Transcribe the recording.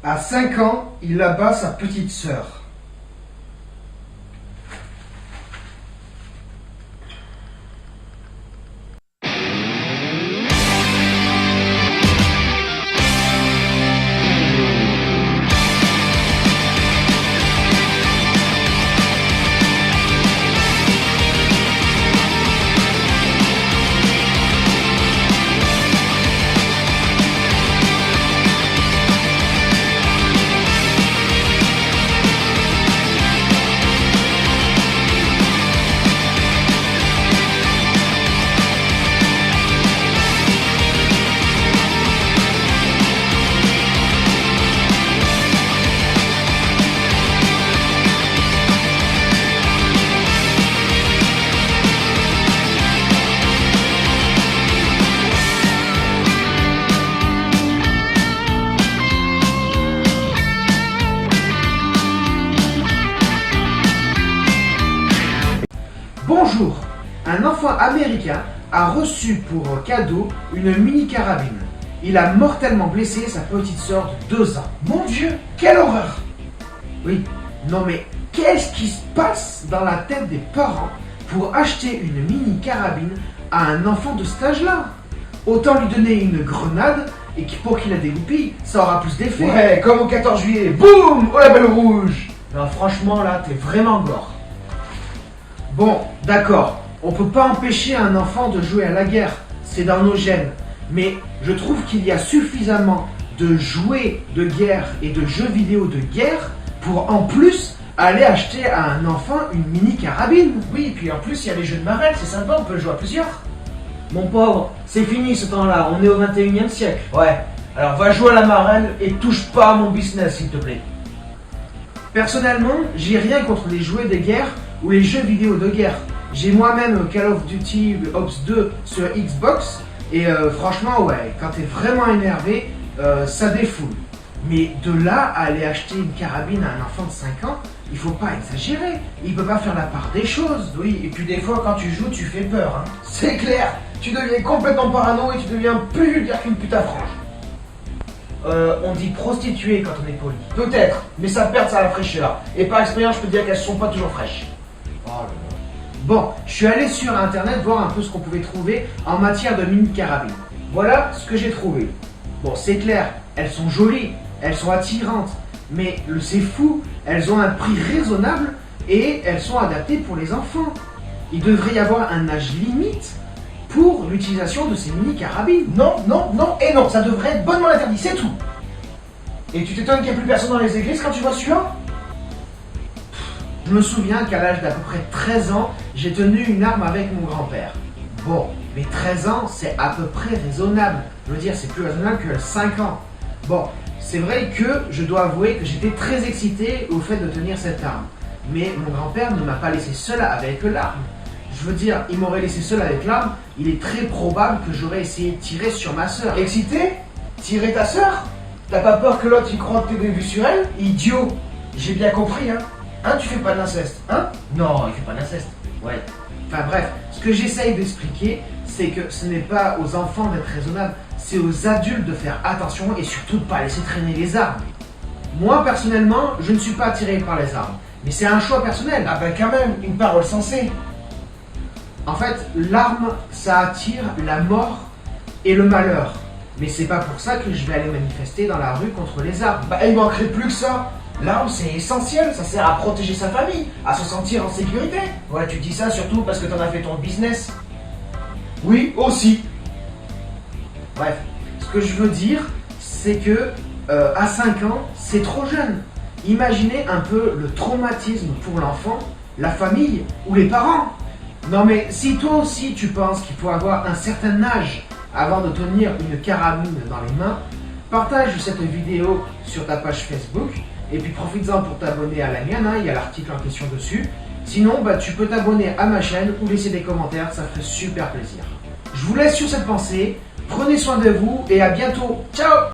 À 5 ans, il abat sa petite sœur. Bonjour, un enfant américain a reçu pour cadeau une mini-carabine. Il a mortellement blessé sa petite sœur de 2 ans. Mon Dieu, quelle horreur! Oui, non mais qu'est-ce qui se passe dans la tête des parents pour acheter une mini-carabine à un enfant de cet âge-là? Autant lui donner une grenade et pour qu'il la dégoupille, ça aura plus d'effet. Ouais, comme au 14 juillet, boum, oh la belle rouge! Non, franchement, là, t'es vraiment gore. Bon, d'accord, on peut pas empêcher un enfant de jouer à la guerre, c'est dans nos gènes. Mais je trouve qu'il y a suffisamment de jouets de guerre et de jeux vidéo de guerre pour en plus aller acheter à un enfant une mini-carabine. Oui, et puis en plus, il y a les jeux de marelle, c'est sympa, on peut le jouer à plusieurs. Mon pauvre, c'est fini ce temps-là, on est au 21e siècle. Ouais, alors va jouer à la marelle et touche pas à mon business, s'il te plaît. Personnellement, j'ai rien contre les jouets de guerre ou les jeux vidéo de guerre. J'ai moi-même Call of Duty Ops 2 sur Xbox et franchement, ouais, quand t'es vraiment énervé, ça défoule. Mais de là à aller acheter une carabine à un enfant de 5 ans, il faut pas exagérer. Il peut pas faire la part des choses. Oui, et puis des fois, quand tu joues, tu fais peur, hein. C'est clair, tu deviens complètement parano et tu deviens plus vulgaire qu'une pute à frange. On dit prostituée quand on est poli. Peut-être, mais ça perd ça à la fraîcheur. Et par expérience, je peux te dire qu'elles sont pas toujours fraîches. Oh là là. Bon, je suis allé sur internet voir un peu ce qu'on pouvait trouver en matière de mini-carabine. Voilà ce que j'ai trouvé. Bon, c'est clair, elles sont jolies, elles sont attirantes, mais c'est fou, elles ont un prix raisonnable et elles sont adaptées pour les enfants. Il devrait y avoir un âge limite pour l'utilisation de ces mini-carabines. Non, non, non et non, ça devrait être bonnement interdit, c'est tout. Et tu t'étonnes qu'il n'y a plus personne dans les églises quand tu vois celui-là? Je me souviens qu'à l'âge d'à peu près 13 ans, j'ai tenu une arme avec mon grand-père. Bon, mais 13 ans, c'est à peu près raisonnable. Je veux dire, c'est plus raisonnable que 5 ans. Bon, c'est vrai que je dois avouer que j'étais très excité au fait de tenir cette arme. Mais mon grand-père ne m'a pas laissé seul avec l'arme. Je veux dire, il m'aurait laissé seul avec l'arme, il est très probable que j'aurais essayé de tirer sur ma sœur. Excité? Tirer ta sœur? T'as pas peur que l'autre il croit que t'es vu sur elle? Idiot! J'ai bien compris, hein? Hein, tu fais pas d'inceste, hein? Non, il fait pas d'inceste. Ouais. Enfin bref, ce que j'essaye d'expliquer, c'est que ce n'est pas aux enfants d'être raisonnables, c'est aux adultes de faire attention et surtout de pas laisser traîner les armes. Moi, personnellement, je ne suis pas attiré par les armes. Mais c'est un choix personnel. Ah ben quand même, une parole sensée. En fait, l'arme, ça attire la mort et le malheur. Mais c'est pas pour ça que je vais aller manifester dans la rue contre les armes. Bah il manquerait plus que ça. L'arme c'est essentiel, ça sert à protéger sa famille, à se sentir en sécurité. Ouais, tu dis ça surtout parce que t'en as fait ton business. Oui, aussi. Bref, ce que je veux dire, c'est que à 5 ans, c'est trop jeune. Imaginez un peu le traumatisme pour l'enfant, la famille ou les parents. Non mais si toi aussi tu penses qu'il faut avoir un certain âge avant de tenir une carabine dans les mains, partage cette vidéo sur ta page Facebook et puis profites-en pour t'abonner à la mienne, hein, il y a l'article en question dessus. Sinon, tu peux t'abonner à ma chaîne ou laisser des commentaires, ça ferait super plaisir. Je vous laisse sur cette pensée, prenez soin de vous et à bientôt, ciao!